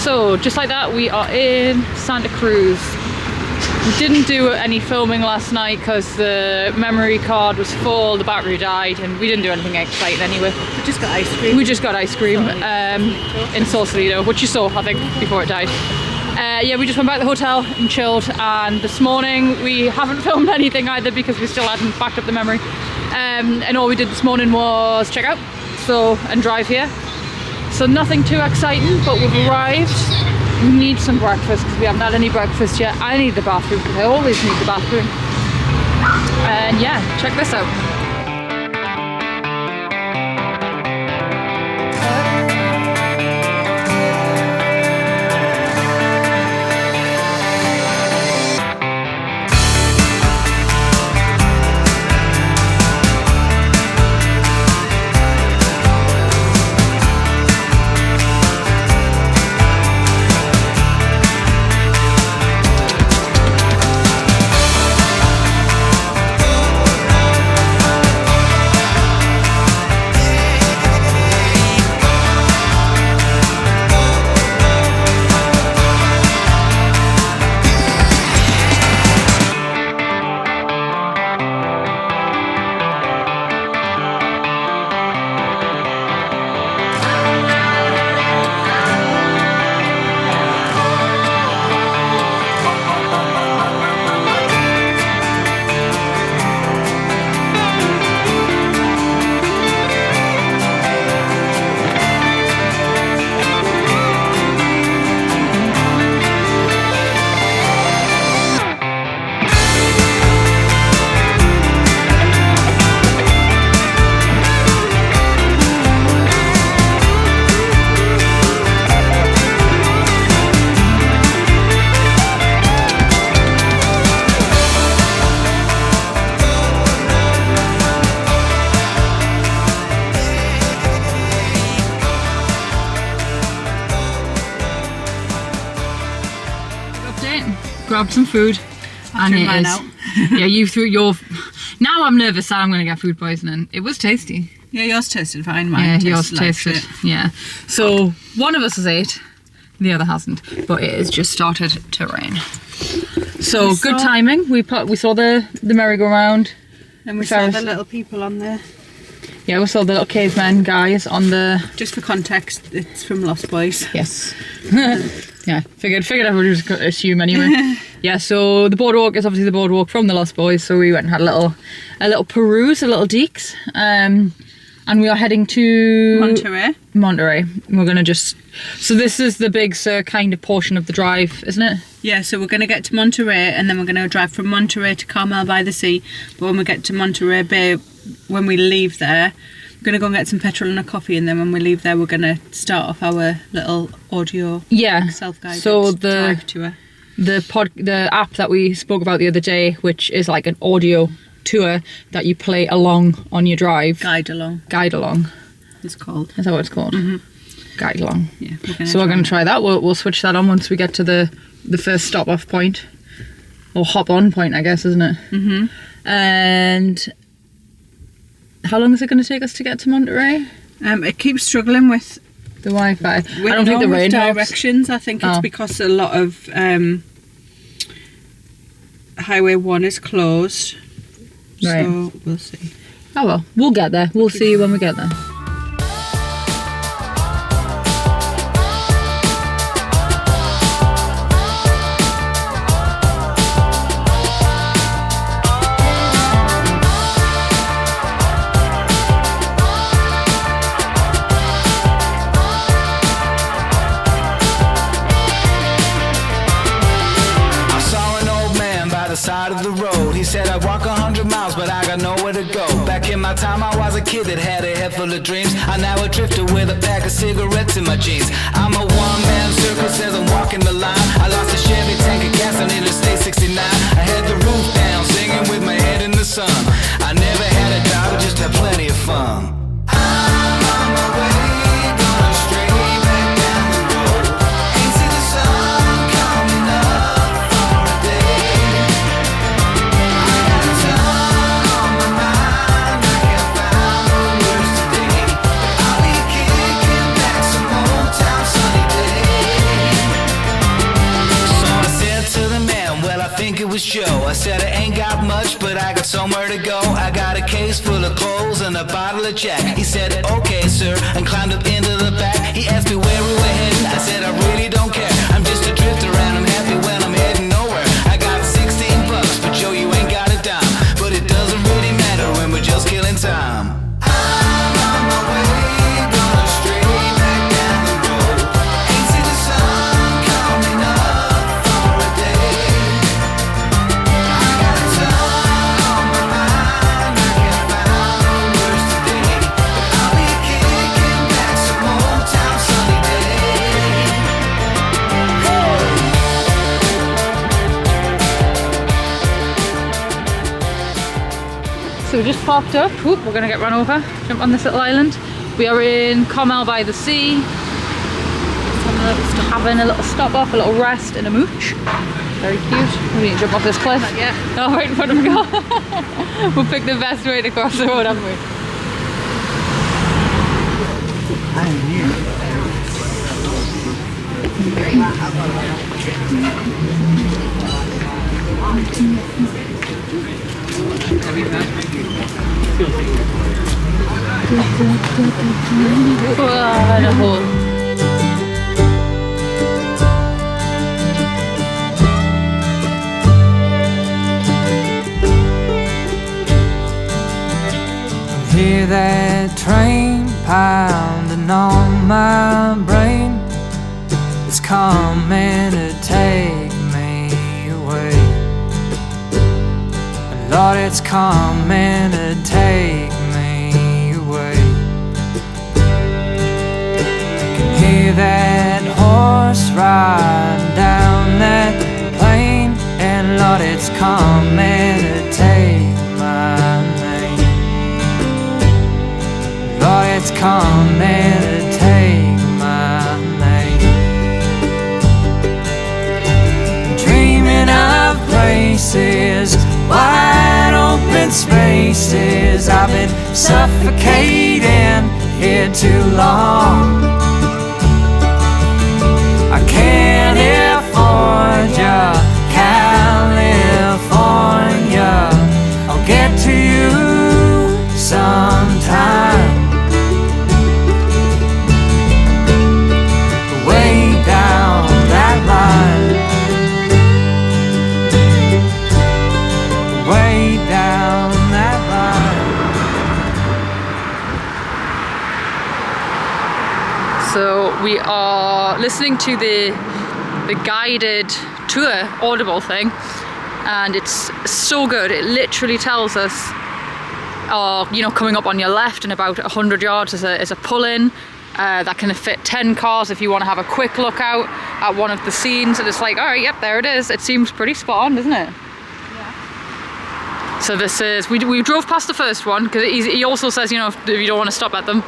So just like that, we are in Santa Cruz. We didn't do any filming last night because the memory card was full, the battery died, and we didn't do anything exciting anyway. We just got ice cream. We just got ice cream in Sausalito, which you saw, I think, before it died. Yeah, we just went back to the hotel and chilled, and this morning we haven't filmed anything either because we still hadn't backed up the memory. And all we did this morning was check out and drive here. So nothing too exciting, but we've arrived. We need some breakfast because we haven't had any breakfast yet. I need the bathroom because I always need the bathroom. And yeah, check this out. Grabbed some food and it is yeah, you threw your now I'm nervous that I'm gonna get food poisoning. It was tasty. Yeah, yours tasted fine. Mine yours tasted yeah. So one of us has ate, the other hasn't, but it has just started to rain. So good timing. We saw the merry-go-round and we saw the little people on there. Yeah, we saw the little cavemen guys on the... Just for context, it's from Lost Boys. Yes. Yeah, figured everybody was going to assume anyway. Yeah, so the boardwalk is obviously the boardwalk from the Lost Boys, so we went and had a little peruse, a little deeks. And we are heading to... Monterey. We're going to just... So this is the Big Sur kind of portion of the drive, isn't it? Yeah, so we're going to get to Monterey and then we're going to drive from Monterey to Carmel by the Sea. But when we get to Monterey Bay, when we leave there, we're going to go and get some petrol and a coffee, and then when we leave there we're going to start off our little audio self-guided drive tour. The app that we spoke about the other day, which is like an audio tour that you play along on your drive. Guide along. It's called. Is that what it's called? Mm-hmm. Guide along. Yeah. We're going to try that. We'll switch that on once we get to the first stop off point, or hop on point, I guess, isn't it? Mm-hmm. And how long is it going to take us to get to Monterey? It keeps struggling with the Wi-Fi. I don't think the rain directions. I think it's because a lot of Highway 1 is closed. Right. So we'll see. Oh well, we'll get there. We'll see you when we get there. Side of the road, he said I'd walk 100 miles, but I got nowhere to go. Back in my time, I was a kid that had a head full of dreams. I'm now a drifter with a pack of cigarettes in my jeans. I'm a one-man circus as I'm walking the line. I lost a Chevy tank of gas on Interstate 69. I had the roof down, singing with my head in the sun. I never had a job, just had plenty of fun. I'm on my way, going straight back down the road. Ain't see the sun coming up for a day. Sunny day. is Joe. I said I ain't got much, but I got somewhere to go. I got a case full of clothes and a bottle of Jack. He said, okay, sir, and climbed up into the back. He asked me where we were heading. I said, I really don't care. I'm just a drifter and I'm happy when I'm heading nowhere. I got 16 bucks, but Joe, you ain't got a dime. But it doesn't really matter when we're just killing time. I'm on my way, going straight back down the road. Ain't seen the sun coming up for a day. I got a ton on my mind, I can't find no words today. But I'll be kicking back some old town sunny day. So we just parked up. Oop, we're gonna get run over. Jump on this little island. We are in Carmel by the Sea. Just having a little stop off, a little rest and a mooch. Very cute. We need to jump off this cliff. Not yet. Oh, right in front of me. We'll pick the best way to cross the road, haven't we? What a hole. Hear that train pounding on my brain. It's coming to take me away. Lord, it's coming to take me away. Can hear that horse riding down that plain, and Lord, it's coming to take my name. Lord, it's coming to take my name. Dreaming of places, wide open spaces. I've been suffocating here too long. I can't afford ya, California. I'll get to you sometime. Way down that line. Way down that line. So we are listening to the guided tour Audible thing, and it's so good. It literally tells us, you know, coming up on your left in about 100 yards is a pull-in that can fit 10 cars if you want to have a quick look out at one of the scenes. And it's like, all right, yep, there it is. It seems pretty spot on, doesn't it? Yeah. So this is, we drove past the first one because he also says, you know, if you don't want to stop at them,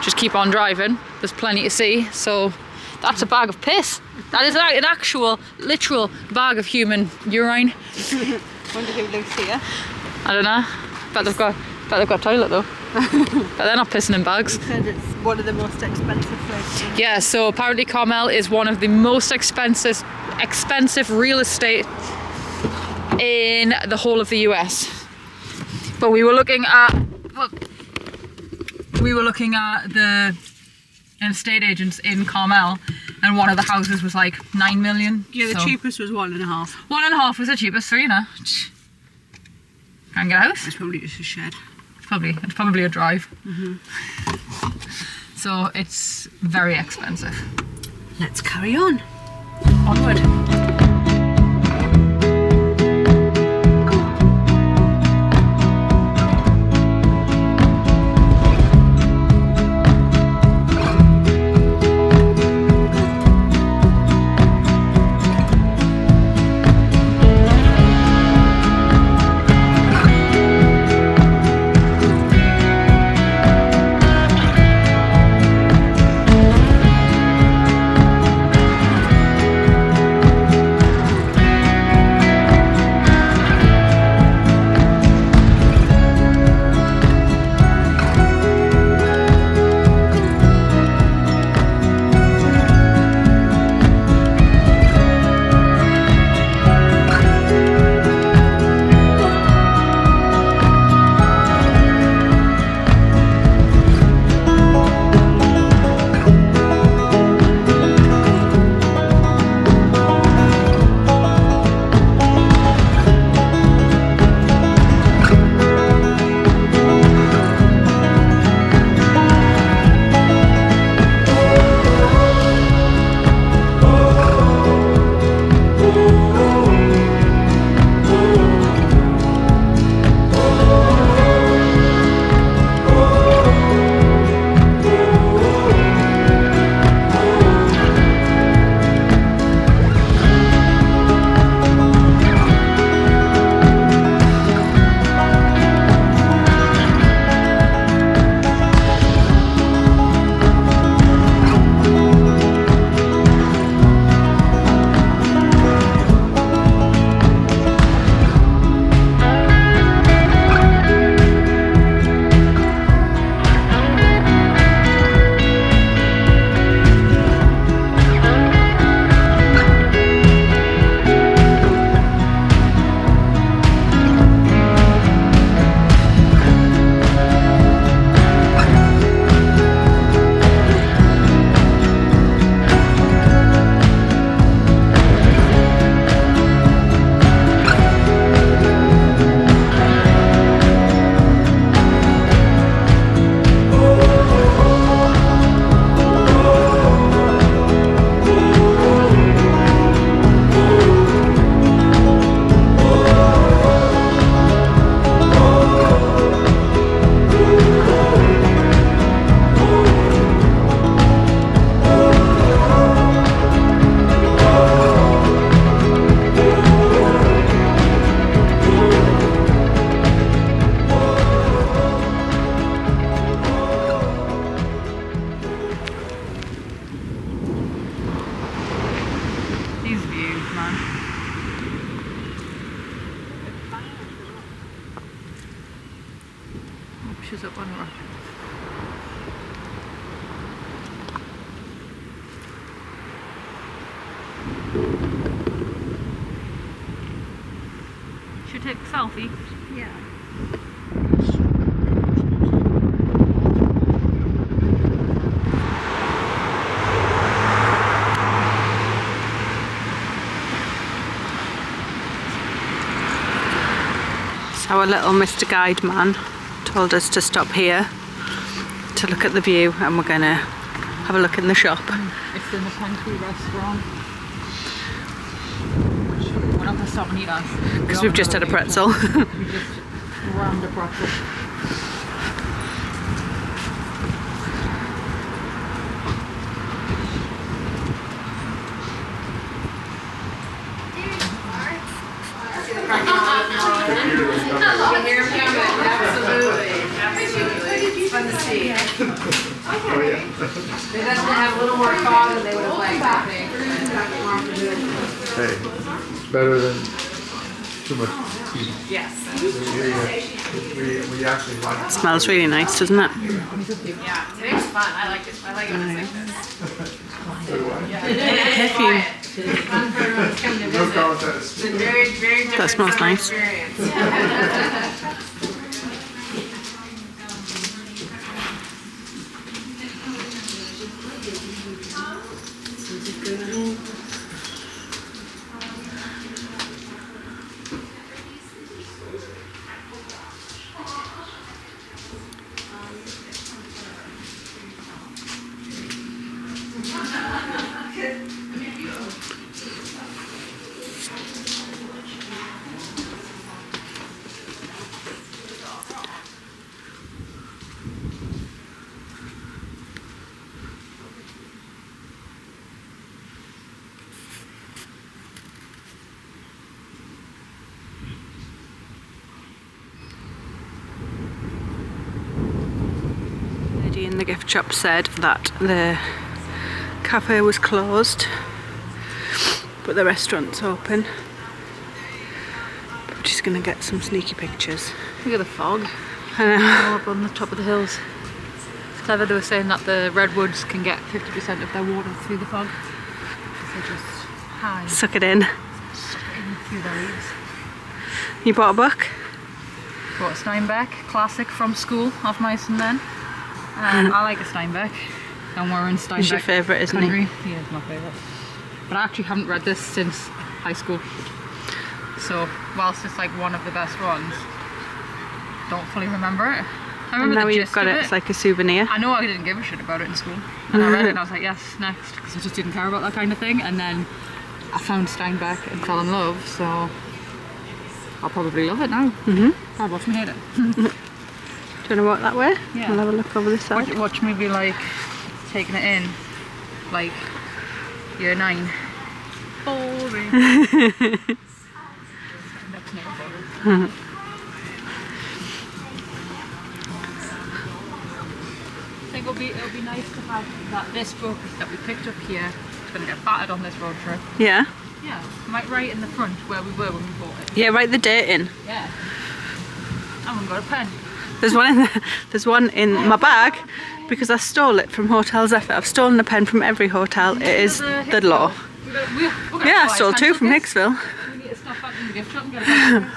just keep on driving. There's plenty to see. So that's a bag of piss. That is an actual, literal bag of human urine. Wonder who lives here. I don't know. Bet they've got a toilet though. But they're not pissing in bags. You said it's one of the most expensive places. Yeah, so apparently Carmel is one of the most expensive real estate in the whole of the US. But we were looking at the estate agents in Carmel, and one of the houses was like 9 million. Yeah, the cheapest was 1.5. 1.5 was the cheapest, so you know. Can't get a house. It's probably just a shed. It's probably a drive. So it's very expensive. Let's carry on. Onward. close up on the rock. Should take a selfie. Yeah. So our little Mr. Guide man told us to stop here to look at the view, and we're gonna have a look in the shop. It's in the country restaurant. We're not gonna stop and eat that. Because we've just had a pretzel. We just rammed a pretzel. Fun to see. It doesn't have a little more fog than they would have liked, I think. Hey, it's better than too much heat. Yes. We actually like it. Smells really nice, doesn't it? Yeah, today's fun. I like it. I like it when it's like this. No contest. Very, very different That smells summer nice. experience. The lady in the gift shop said that the cafe was closed, but the restaurant's open. We're just gonna get some sneaky pictures. Look at the fog. I know. All up on the top of the hills. It's clever, they were saying that the redwoods can get 50% of their water through the fog. They just hide Suck it in. in through their leaves. You bought a book? Bought a Steinbeck, classic from school of mice and men. I like a Steinbeck. And we're in Steinbeck. He's your favourite, isn't he? country. He is my favourite. But I actually haven't read this since high school. So whilst it's like one of the best ones, don't fully remember it. I And remember now the you've gist got of it, it's like a souvenir. I know I didn't give a shit about it in school. And I read it and I was like, yes, next. Because I just didn't care about that kind of thing. And then I found Steinbeck and fell in love, so I'll probably love it now. I'll watch me hate it. Do you want to walk that way? Yeah. We'll have a look over this side. Watch me be like, taking it in, like, year 9. Boring. That's never boring. I think it'll be nice to have this book that we picked up here. It's going to get battered on this road trip. Yeah? Yeah, might write in the front where we were when we bought it. Yeah, write the date in. Yeah. I haven't got a pen. There's one in my bag because I stole it from Hotel Zephyr. I've stolen a pen from every hotel. It is the law. Yeah, I stole 2 from Hicksville. We need to stop back in the gift shop and get a pen.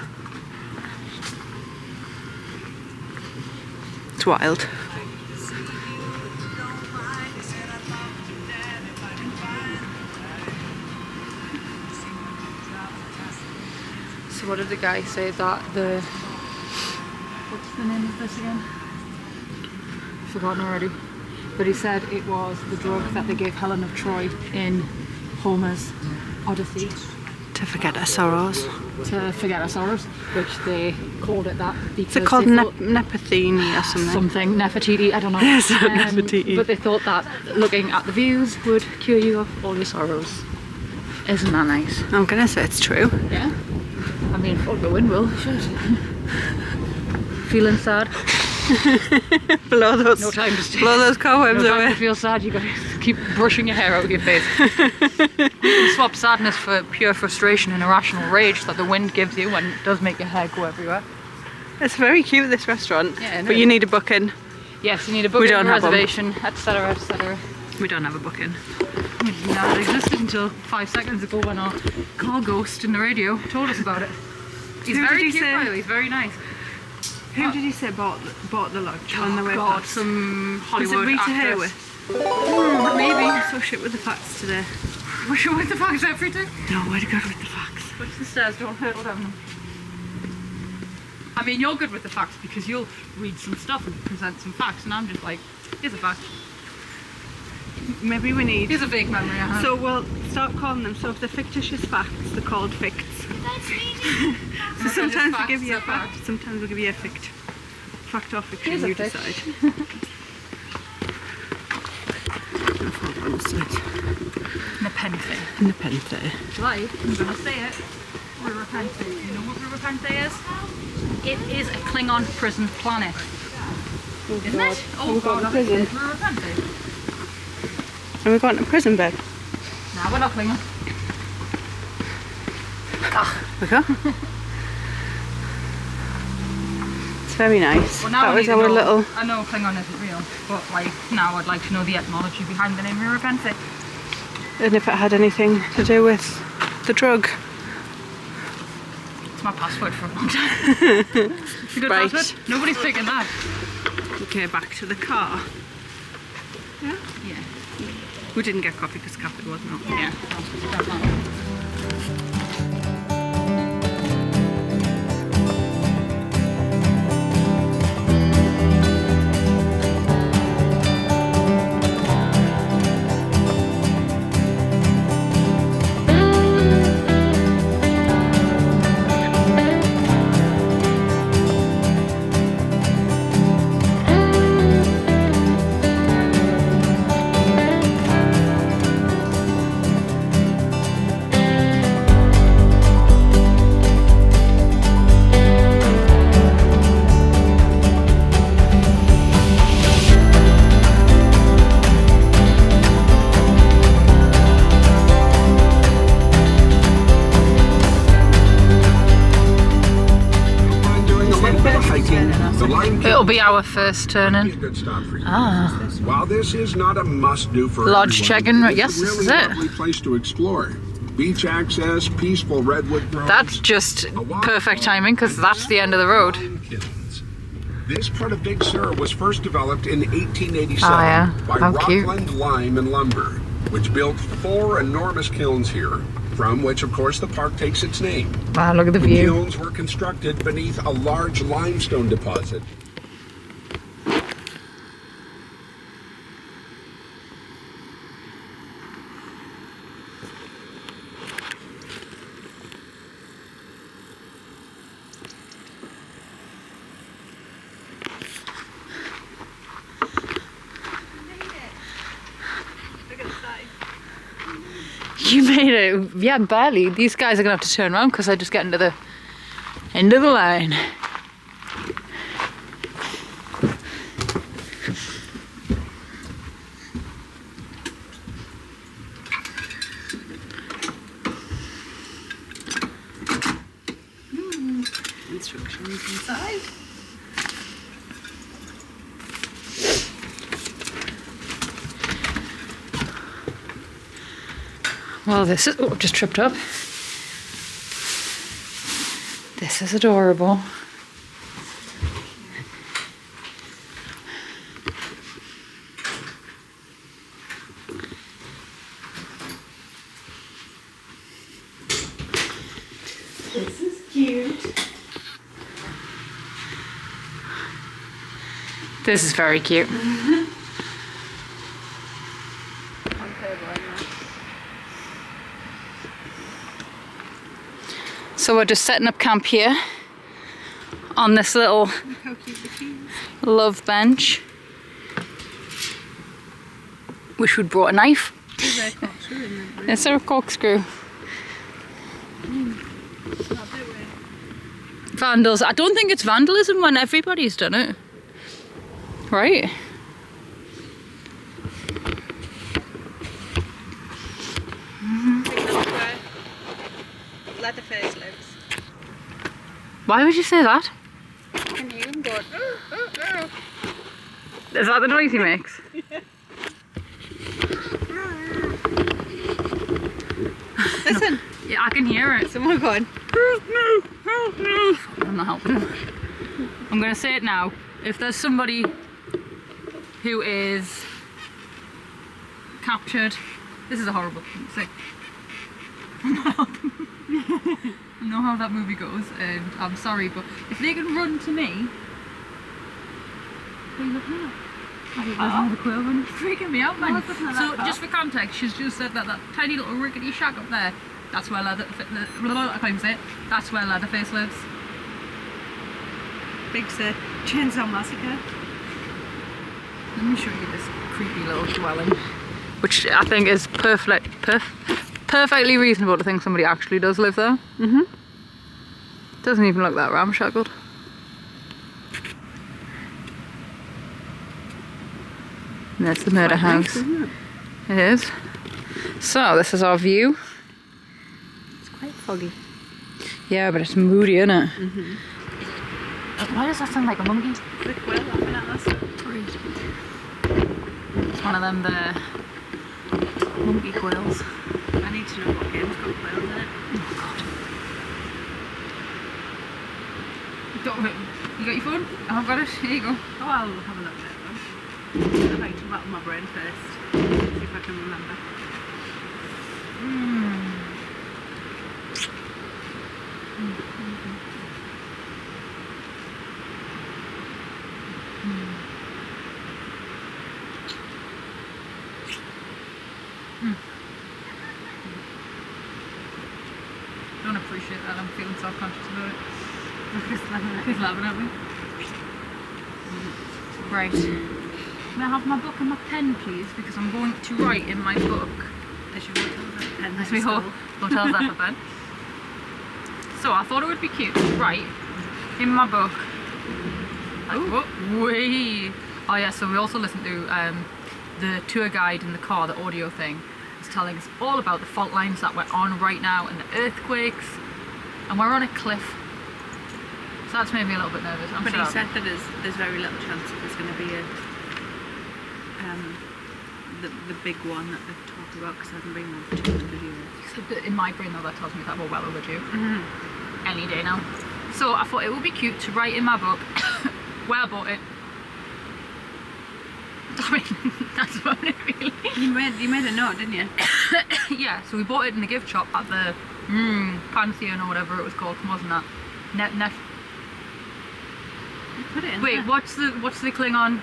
It's wild. So what did the guy say that the... What's the name of this again? I've forgotten already. But he said it was the drug that they gave Helen of Troy in Homer's Odyssey. To forget our sorrows. To forget her sorrows, which they called it that because Is it called they thought Nefertiti or something? something, Nefertiti, I don't know. Yes, Nefertiti. But they thought that looking at the views would cure you of all your sorrows. Isn't that nice? I'm gonna say it's true. Yeah. I mean, fuck the wind will. Shit. Feeling sad? blow those cobwebs No time away. to feel sad, you gotta keep brushing your hair out of your face. You swap sadness for pure frustration and irrational rage that the wind gives you when it does make your hair go everywhere. It's very cute, this restaurant. Yeah, I know. But you need a booking. Yes, you need a booking, don't have 'em. reservation, etc, etc. We don't have a booking. No, it existed until 5 seconds ago when our car ghost in the radio told us about it. He's Who very did he cute, say? by the way, he's very nice. Who did you say bought the lunch on the way God, past? some Was Hollywood it Rita actress. Hayworth? Maybe. I'm so shit with the facts today. Wish you with the facts everything. No, way to go with the facts. Push the stairs, don't hurtle down them. I mean, you're good with the facts because you'll read some stuff and present some facts, and I'm just like, here's a fact. Maybe we need... Here's a fake memory I have. So we'll start calling them. So if they're fictitious facts, they're called ficts. So sometimes we give you a fact, sometimes we'll give you a fict. Fact or fiction, Here's a you fict. decide. Nepenthe. Nepenthe. Right, I'm gonna say it. Rurapente. You know what Rurapente is? It is a Klingon prison planet. Isn't it? Oh god, prison. it's Rurapente. Are we going to prison, babe? Nah, we're not Klingon. We go. It's very nice. Well, now That I was need to our know, little... I know Klingon isn't real, but like now I'd like to know the etymology behind the name Rurapente. And if it had anything to do with the drug. It's my password for a long time. It's a good Right. password. Nobody's picking that. Okay, back to the car. Yeah? Yeah. We didn't get coffee because coffee wasn't open. Yeah. It'll be our first turn-in. While this is not a must-do for Lodge everyone, check-in, it's yes, a this is really it. lovely place to explore. Beach access, peaceful redwood groves. That's just perfect timing because that's the end of the road. Kilns. This part of Big Sur was first developed in 1887 Oh, yeah. by How cute. Rockland Lime and Lumber, which built 4 enormous kilns here, from which, of course, the park takes its name. Wow, look at the The view. kilns were constructed beneath a large limestone deposit. You made it. Yeah, barely. These guys are gonna have to turn around because I just get into the end of the line. Instructions inside. Well, this is. Oh, I've just tripped up. This is adorable. This is cute. This is very cute. So we're just setting up camp here on this little love bench. Wish we'd brought a knife. Is there a corkscrew? Vandals. I don't think it's vandalism when everybody's done it. Right? Leatherface lives. Why would you say that? Is that the noise he makes? Listen. Yeah, I can hear it. Someone going. I'm not helping him. I'm gonna say it now. If there's somebody who is captured, this is a horrible thing to say. I know how that movie goes, and I'm sorry, but if they can run to me, please look now. There's another quail running, freaking me out, man. So just for context, she's just said that tiny little rickety shack up there, that's where I can't even say it. That's where Leatherface lives. Big Sur Chainsaw Massacre. Let me show you this creepy little dwelling, which I think is perfectly reasonable to think somebody actually does live there. Doesn't even look that ramshackled. And there's the murder house. Nice, it is. So this is our view. It's quite foggy. Yeah, but it's moody, isn't it? Why does that sound like a monkey? The quail laughing at us. It's one of them the monkey quails. I need to know what game's got quails in it. Oh god. You got your phone? Oh, I've got it. Here you go. Oh, I'll have a look at it though. I'd like to rattle my brain first. See if I can remember. Don't appreciate that. I'm feeling self-conscious about it. He's laughing at me. Right. May I have my book and my pen, please? Because I'm going to write in my book. As your hotel's at pen. As we hotel's there for pen. So I thought it would be cute to write in my book. Like, wait. Oh yeah. So we also listened to the tour guide in the car, the audio thing. Telling us all about the fault lines that we're on right now and the earthquakes, and we're on a cliff, so that's made me a little bit nervous. But he said that there's very little chance that there's going to be a the big one that they've talked about because it hasn't been one for 200 years. In my brain though, that tells me that we're well overdue any day now. So I thought it would be cute to write in my book where I bought it. I mean, that's about it really. You made a note, didn't you? Yeah, so we bought it in the gift shop at the Pantheon or whatever it was called. Wasn't that? Put it in Wait, there. what's the Klingon?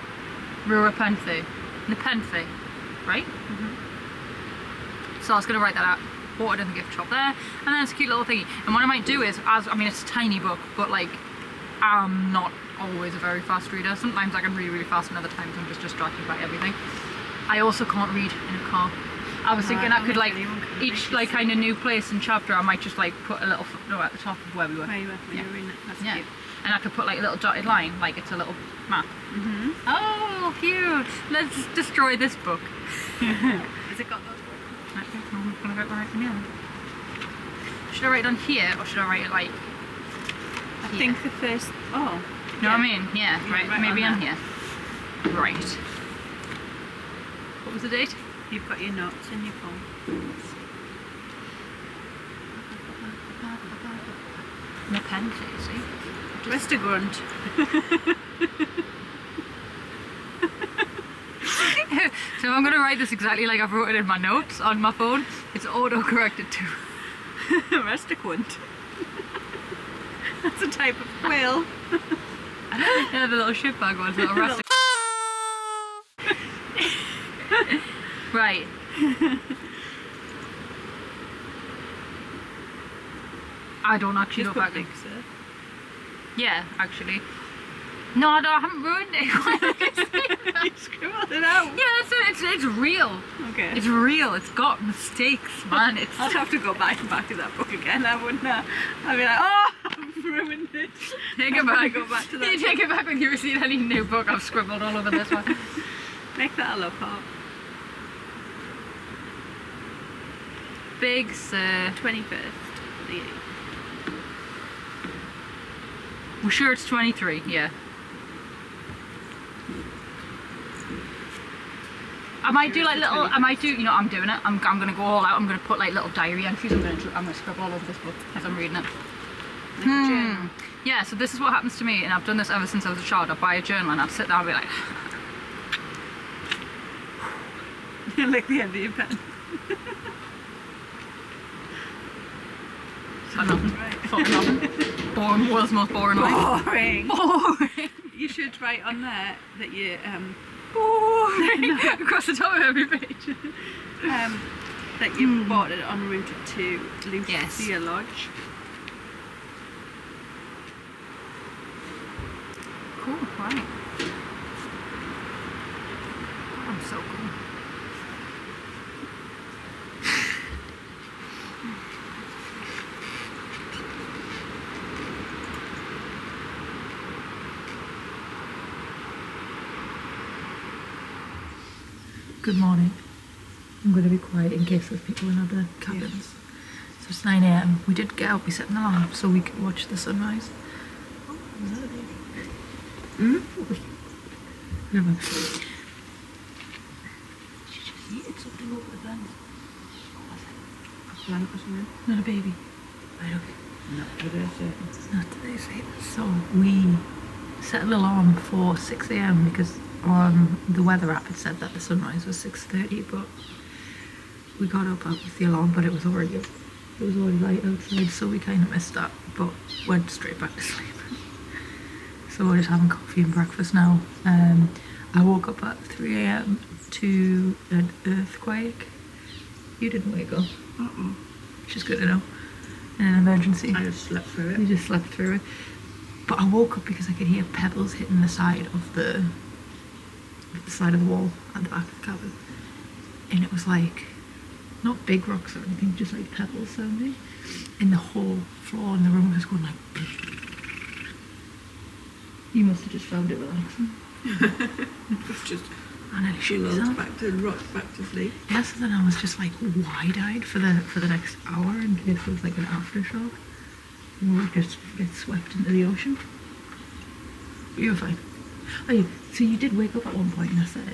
Rurapenthe. Nepenthe, right? So I was going to write that out. Bought it in the gift shop there, and then it's a cute little thingy. And what I might do is, I mean, it's a tiny book, but like, I'm not always a very fast reader. Sometimes I can read really fast, and other times I'm just distracted by everything. I also can't read in a car. I was thinking I could like each like kind of new place and chapter I might just like put a little footnote at the top of where we were. Where you were when you were reading it. That's cute. And I could put like a little dotted line, like it's a little map. Oh, cute! Let's destroy this book. Has it got those words? I'm gonna write right in the end. Should I write it on here or should I write it like? I think the first. Oh. You know what I mean? Yeah, right. Maybe on here. Right. What was the date? You've got your notes in your phone. My pen, see? Rest a grunt. So I'm going to write this exactly like I've wrote it in my notes on my phone. It's auto-corrected to Rest a grunt. That's a type of quail. yeah, the little shit bag ones, little rustic. Right. I don't actually know back. Big Sur. Yeah, actually. No, I haven't ruined it. You scribbled it out. Yeah, it's real. Okay. It's real. It's got mistakes, man. It's. I'd have to go back to that book again. I wouldn't. I'd be like, oh, I've ruined it. Take it back. Go back to that. You take it back when you receive any new book. I've scribbled all over this one. Make that a look up. Big Sur. 21st. The 8th. We're sure it's 23. Yeah. might do like little. I might do. You know, I'm doing it. I'm gonna go all out. I'm gonna put like little diary entries. I'm gonna scribble all over this book as I'm reading it. Yeah. So this is what happens to me, and I've done this ever since I was a child. I'd buy a journal and I'd sit there and be like. You lick the end of your pen. Fucking nothing. Boring. World's most boring life. Boring. Boring. You should write on there that you Boring. Across the top of every page. that you bought it en route to Lucia Lodge. Cool. Right. I'm so cool. Good morning. I'm going to be quiet in case there's people in other cabins. So it's 9 AM. We did get up, we set an alarm so we could watch the sunrise. Oh, was that a baby? Never. Did you just eat something over the fence? What was it? A plant or something? Not a baby. Right, okay. Not today, certainly. Not today, say that. So we set an alarm for 6 AM because on the weather app it said that the sunrise was 6:30, but we got up with the alarm, but it was already light outside, so we kind of missed that, but went straight back to sleep. So we're just having coffee and breakfast now. I woke up at 3 AM to an earthquake. You didn't wake up. Which is good to know. In an emergency. I just slept through it. You just slept through it. But I woke up because I could hear pebbles hitting the side of the wall at the back of the cabin. And it was like, not big rocks or anything, just like pebbles sounding. And the whole floor in the room was going like... You must have just found it relaxing. Just I nearly shit myself. rocked back to sleep. Yeah, so then I was just like wide-eyed for the next hour in case there was like an aftershock. And we would just get swept into the ocean. But you were fine. Oh, yeah. So you did wake up at one point and I said,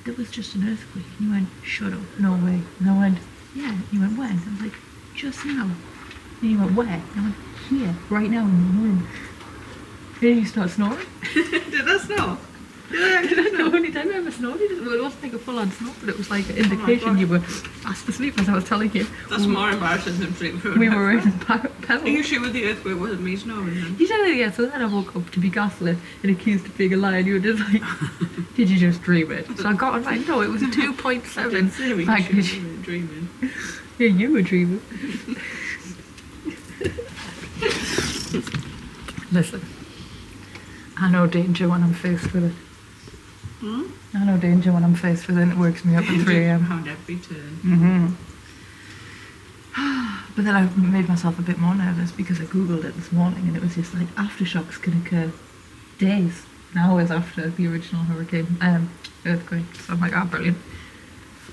there was just an earthquake. And you went, shut up, no way. And I went, yeah. And you went, when? I was like, just now. And you went, where? And I went, here, right now in the room. And then you start snoring. Did I snore? The only time I ever snored, well, it wasn't like a full-on snore, but it was like an indication you were fast asleep, as I was telling you. That's more embarrassing than sleep through. We were in Pebble. Are you sure with the earthquake wasn't me snoring then? You said it, yeah, so then I woke up to be gaslit and accused of being a liar, and you were just like, did you just dream it? So I got on like, no, it was a 2.7 magnitude. Dreaming. Yeah, you were dreaming. Listen, I know danger when I'm faced with it. I know danger when I'm faced with it, and it wakes me up at 3 AM. Around every turn. But then I made myself a bit more nervous because I googled it this morning and it was just like aftershocks can occur days and hours after the original earthquake. So I'm like, oh, brilliant.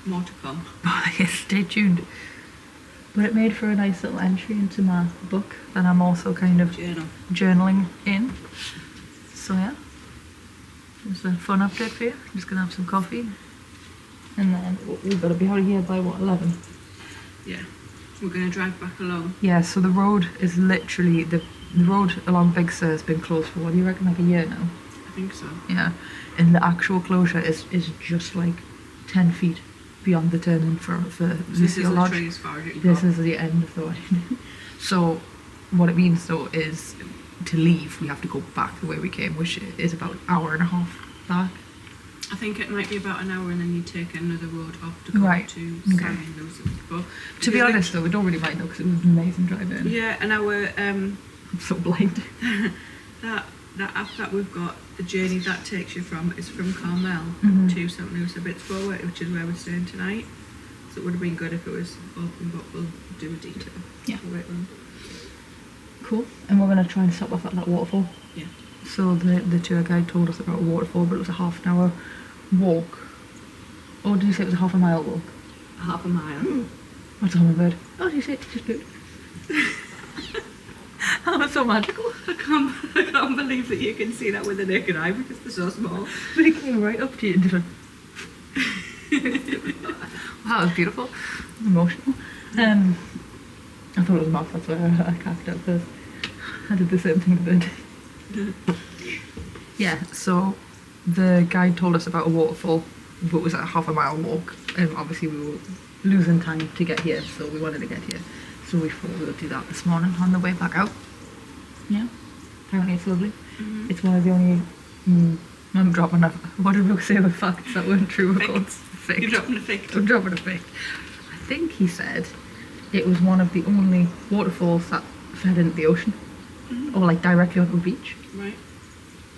More to come. Yes, stay tuned. But it made for a nice little entry into my book that I'm also kind of journaling in. So yeah, it's a fun update for you. I'm just gonna have some coffee and then we've got to be out of here by what, 11? Yeah. We're going to drive back along. Yeah, so the road is literally, the road along Big Sur has been closed for, what do you reckon, like a year now? I think so. Yeah, and the actual closure is just like 10 feet beyond the turning for Lucia Lodge. This is as far as you can This go. is the end of the way. So what it means though is to leave we have to go back the way we came, which is about an hour and a half back. I think it might be about an hour and then you take another road off to go Right. to Okay. San Lucia. But To be honest though, we don't really mind though because it was an amazing drive in. yeah, and our I'm so blind. that app that we've got, the journey that takes you from is from Carmel to St. Lucia Boardwalk, which is where we're staying tonight. So it would have been good if it was open, but we'll do a detail. Yeah. We'll wait on. Cool. And we're going to try and stop off at that waterfall. Yeah. So the tour guide told us about a waterfall, but it was a half an hour walk. Or did you say it was a half a mile walk? Half a mile. What's a hummingbird? Oh, did you say it just moved? That was so magical. I can't believe that you can see that with the naked eye because they're so small. But it came right up to you and just went... That was beautiful. Emotional. I thought it was Mark, that's why I cracked up first. I did the same thing that yeah, so the guide told us about a waterfall, but it was a half a mile walk, and obviously we were losing time to get here, so we wanted to get here. So we thought we would do that this morning on the way back out. Yeah, apparently it's lovely. It's one of the only... I'm dropping a... What did we say with facts that weren't true, of course? Faked. You're dropping a fake. I'm dropping a fake. I think he said it was one of the only waterfalls that fed into the ocean. Or like directly onto a beach. Right.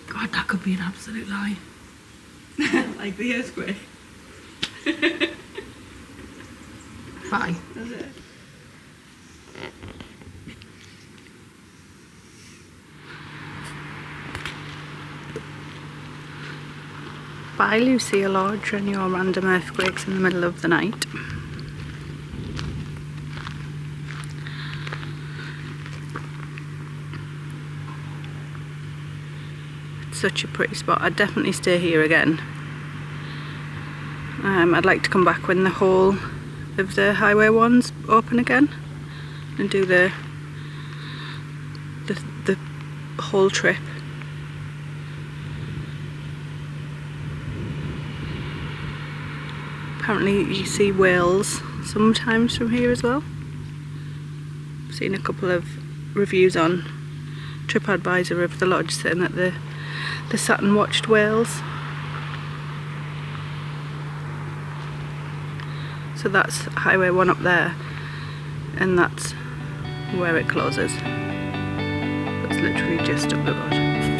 God, that could be an absolute lie. Like the earthquake. Bye. That's it. Bye, Lucia Lodge, and your random earthquakes in the middle of the night. It's such a pretty spot. I'd definitely stay here again. I'd like to come back when the whole of the highway one's open again and do the whole trip. Apparently you see whales sometimes from here as well. I've seen a couple of reviews on TripAdvisor of the lodge saying that the sat and watched whales. So that's Highway 1 up there, and that's where it closes. That's literally just up the road.